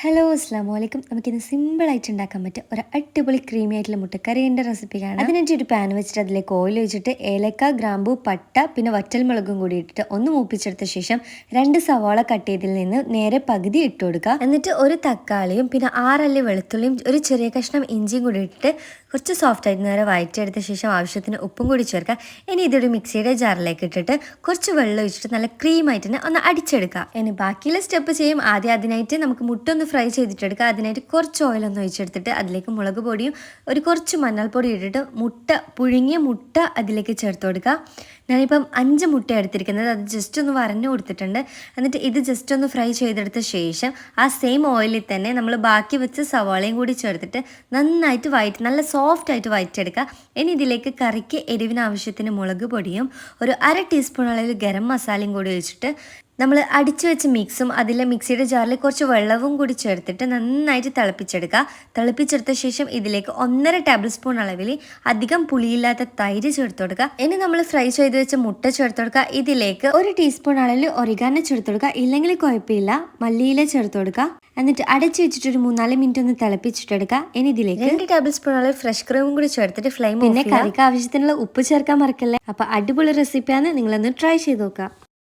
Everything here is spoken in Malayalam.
ഹലോ അസ്സാമലൈക്കും. നമുക്കിന്ന് സിമ്പിളായിട്ട് ഉണ്ടാക്കാൻ പറ്റും ഒരു അടിപൊളി ക്രീമി ആയിട്ടുള്ള മുട്ടക്കറീൻ്റെ റെസിപ്പിയാണ്. അതിനായിട്ട് ഒരു പാൻ വെച്ചിട്ട് അതിലേക്ക് ഓയിൽ ഒഴിച്ചിട്ട് ഏലക്ക, ഗ്രാമ്പൂ, പട്ട പിന്നെ വറ്റൽമുളകും കൂടി ഇട്ടിട്ട് ഒന്ന് മൂപ്പിച്ചെടുത്ത ശേഷം 2 സവാള കട്ട് ചെയ്തതിൽ നിന്ന് നേരെ പകുതി ഇട്ട് കൊടുക്കുക. എന്നിട്ട് ഒരു തക്കാളിയും പിന്നെ 6 അല്ലി വെളുത്തുള്ളിയും ഒരു ചെറിയ കഷ്ണം ഇഞ്ചിയും കൂടി ഇട്ടിട്ട് കുറച്ച് സോഫ്റ്റ് ആയിട്ട് നേരെ വഴറ്റിയെടുത്ത ശേഷം ആവശ്യത്തിന് ഉപ്പും കൂടി ചേർക്കുക. ഇനി ഇതൊരു മിക്സിയുടെ ജാറിലേക്ക് ഇട്ടിട്ട് കുറച്ച് വെള്ളം ഒഴിച്ചിട്ട് നല്ല ക്രീമായിട്ട് തന്നെ ഒന്ന് അടിച്ചെടുക്കുക. ഇനി ബാക്കിയുള്ള സ്റ്റെപ്പ് ചെയ്യും. ആദ്യം അതിനായിട്ട് നമുക്ക് മുട്ട ഒന്ന് ഫ്രൈ ചെയ്തിട്ടെടുക്കുക. അതിനായിട്ട് കുറച്ച് ഓയിലൊന്ന് ഒഴിച്ചെടുത്തിട്ട് അതിലേക്ക് മുളക് പൊടിയും കുറച്ച് മഞ്ഞൾപ്പൊടി ഇട്ടിട്ട് പുഴുങ്ങിയ മുട്ട അതിലേക്ക് ചേർത്ത് കൊടുക്കുക. ഞാനിപ്പം 5 മുട്ട എടുത്തിരിക്കുന്നത്. അത് ജസ്റ്റ് ഒന്ന് വരഞ്ഞു കൊടുത്തിട്ടുണ്ട്. എന്നിട്ട് ഇത് ജസ്റ്റ് ഒന്ന് ഫ്രൈ ചെയ്തെടുത്ത ശേഷം ആ സെയിം ഓയിലിൽ തന്നെ നമ്മൾ ബാക്കി വെച്ച സവാളയും കൂടി ചേർത്തിട്ട് നന്നായിട്ട് നല്ല സോഫ്റ്റ് ആയിട്ട് വഴറ്റിയെടുക്കുക. ഇനി ഇതിലേക്ക് കറിക്ക് എരിവിന് ആവശ്യത്തിന് മുളക് പൊടിയും ഒരു 1/2 ടീസ്പൂൺ അളവിൽ ഗരം മസാലയും കൂടി ഒഴിച്ചിട്ട് നമ്മൾ അടിച്ചു വെച്ച മിക്സും അതിലെ മിക്സിയുടെ ജാറിൽ കുറച്ച് വെള്ളവും കൂടി ചേർത്തിട്ട് നന്നായിട്ട് തിളപ്പിച്ചെടുക്കുക. തിളപ്പിച്ചെടുത്ത ശേഷം ഇതിലേക്ക് 1.5 ടേബിൾ സ്പൂൺ അളവിൽ അധികം പുളിയില്ലാത്ത തൈര് ചേർത്ത് കൊടുക്കുക. ഇനി നമ്മൾ ഫ്രൈ ചെയ്ത് വെച്ച മുട്ട ചേർത്ത് കൊടുക്കുക. ഇതിലേക്ക് 1 ടീസ്പൂൺ അളവിൽ ഒറിഗാനോ ചേർത്ത് കൊടുക്കുക. ഇല്ലെങ്കിൽ കുഴപ്പമില്ല, മല്ലിയില ചേർത്ത് കൊടുക്കുക. എന്നിട്ട് അടച്ചു വെച്ചിട്ട് ഒരു 3-4 മിനിറ്റ് ഒന്ന് തിളപ്പിച്ചിട്ടെടുക്കുക. ഇനി ഇതിലേക്ക് 2 ടേബിൾ സ്പൂൺ അളവിൽ ഫ്രഷ് ക്രീമും കൂടി ചേർത്തിട്ട് ഫ്ലെയിം പിന്നെ കറിക്ക് ആവശ്യത്തിനുള്ള ഉപ്പ് ചേർക്കാൻ മറക്കല്ലേ. അപ്പോൾ അടിപൊളി റെസിപ്പിയാണ്, നിങ്ങളൊന്ന് ട്രൈ ചെയ്ത് നോക്കുക.